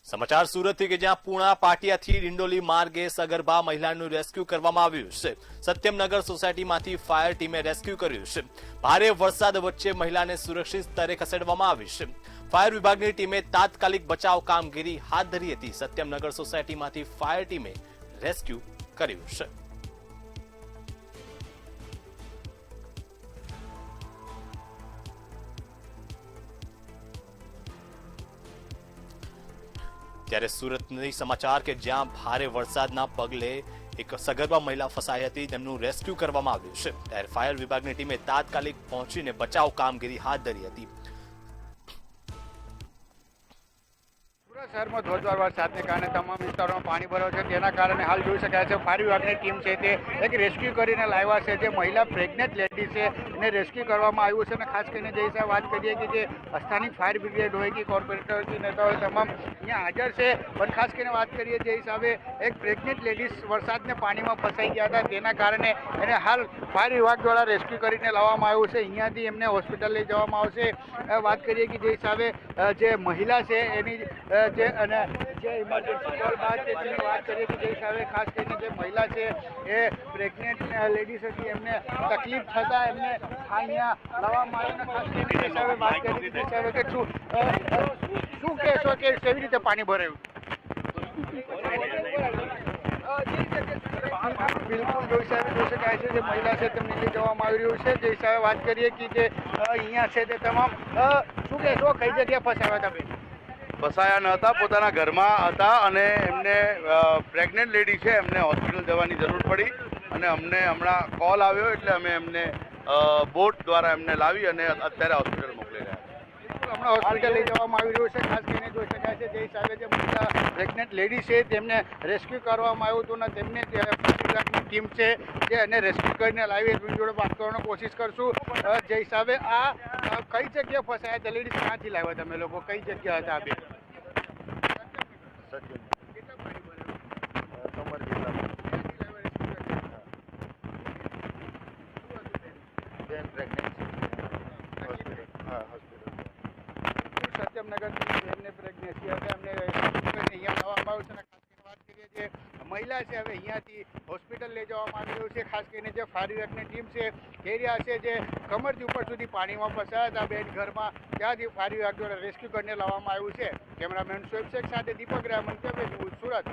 સમાચાર સુરતથી કે જ્યાં પૂણા પાટિયાથી ડિંડોલી માર્ગે સગર્ભા મહિલાનું રેસ્ક્યુ કરવામાં આવ્યું છે। સત્યમનગર સોસાયટીમાંથી ફાયર ટીમે રેસ્ક્યુ કર્યું છે। ભારે વરસાદ વચ્ચે મહિલાને સુરક્ષિત સ્તરે ખસેડવામાં આવી છે। ફાયર વિભાગની ટીમે તાત્કાલિક બચાવ કામગીરી હાથ ધરી હતી। સત્યમનગર સોસાયટીમાંથી ફાયર ટીમે રેસ્ક્યુ કર્યું છે। ત્યારે સુરતની સમાચાર કે જ્યાં ભારે વરસાદના પગલે એક સગર્ભા મહિલા ફસાઈ હતી તેમનું રેસ્ક્યુ કરવામાં આવ્યું છે। ત્યારે ફાયર વિભાગની ટીમે તાત્કાલિક પહોંચીને બચાવ કામગીરી હાથ ધરી હતી। સુરત શહેરમાં ધોધમાર વરસાદને કારણે તમામ વિસ્તારોમાં પાણી ભરાયું છે। તેના કારણે હાલ જોઈ શકાય છે ફાયર વિભાગની ટીમ છે તે એક રેસ્ક્યુ કરીને લાવ્યા છે। જે મહિલા પ્રેગ્નેન્ટ લેડી છે એને રેસ્ક્યુ કરવામાં આવ્યું છે અને ખાસ કરીને જે હિસાબે વાત કરીએ કે જે સ્થાનિક ફાયર બ્રિગેડ હોય કે કોર્પોરેટરથી નેતા હોય તમામ અહીંયા હાજર છે। પણ ખાસ કરીને વાત કરીએ જે હિસાબે એક પ્રેગ્નેન્ટ લેડીઝ વરસાદને પાણીમાં ફસાઈ ગયા હતા તેના કારણે એને હાલ ફાયર વિભાગ દ્વારા રેસ્ક્યુ કરીને લાવવામાં આવ્યું છે। અહીંયાથી એમને હોસ્પિટલ લઈ જવામાં આવશે। વાત કરીએ કે જે હિસાબે જે મહિલા છે એની જે અને જે ઇમરજન્સી કોલ બાદ છે તેની વાત કરીએ કે જે હિસાબે ખાસ કરીને જે મહિલા છે એ પ્રેગ્નેન્ટ લેડીઝ હતી એમને તકલીફ થતાં એમને અહીંયા લાવવામાં આવ્યું। ખાસ કરીને જે હિસાબે વાત કરી જે હિસાબે કે શું કહેશો કે કેવી રીતે પાણી ભરાયું? બિલકુલ જોઈ શકાય છે જે મહિલા છે તેમને લઈ જવામાં આવી રહ્યું છે। જે હિસાબે વાત કરીએ કે જે અહીંયા છે તે તમામ શું કહેશો કઈ જગ્યાએ ફસાવ્યા હતા? ફસાયા ન હતા, પોતાના ઘરમાં હતા અને એમને પ્રેગ્નન્ટ લેડી છે એમને હોસ્પિટલ જવાની જરૂર પડી અને અમને હમણાં કોલ આવ્યો એટલે અમે એમને બોટ દ્વારા એમને લાવી અને અત્યારે હોસ્પિટલ મોકલી રહ્યા છીએ। હમણાં હોસ્પિટલ લઈ જવામાં આવી રહ્યું છે। ખાસ કરીને જોઈ શકાય છે જે હિસાબે જે મહિલા પ્રેગ્નન્ટ લેડી છે તેમને રેસ્ક્યુ કરવામાં આવ્યું હતું અને તેમને વિભાગની ટીમ છે જે એને રેસ્ક્યુ કરીને લાવી જોડે વાત કરવાની કોશિશ કરશું। જે હિસાબે આ કઈ જગ્યાએ ફસાયા હતા લેડીઝ ક્યાંથી લાવ્યા તમે લોકો કઈ જગ્યા હતા? બે સત્યમનગરથી એમને પ્રેગ્નન્સી હતા એમને અહીંયા લાવવામાં આવ્યું છે। ખાસ કરીને વાત કરીએ જે મહિલા છે હવે અહીંયાથી હોસ્પિટલ લઈ જવામાં આવી રહ્યું છે। ખાસ કરીને જે ફાયર વિભાગની ટીમ છે એ રહ્યા છે જે કમરથી ઉપર સુધી પાણીમાં ફસાયા હતા બેન ઘરમાં ત્યાંથી ફાયર વિભાગ દ્વારા રેસ્ક્યુ કરીને લાવવામાં આવ્યું છે। કેમેરામેન શોએબ શેખ સાથે દીપક રામન, સુરત।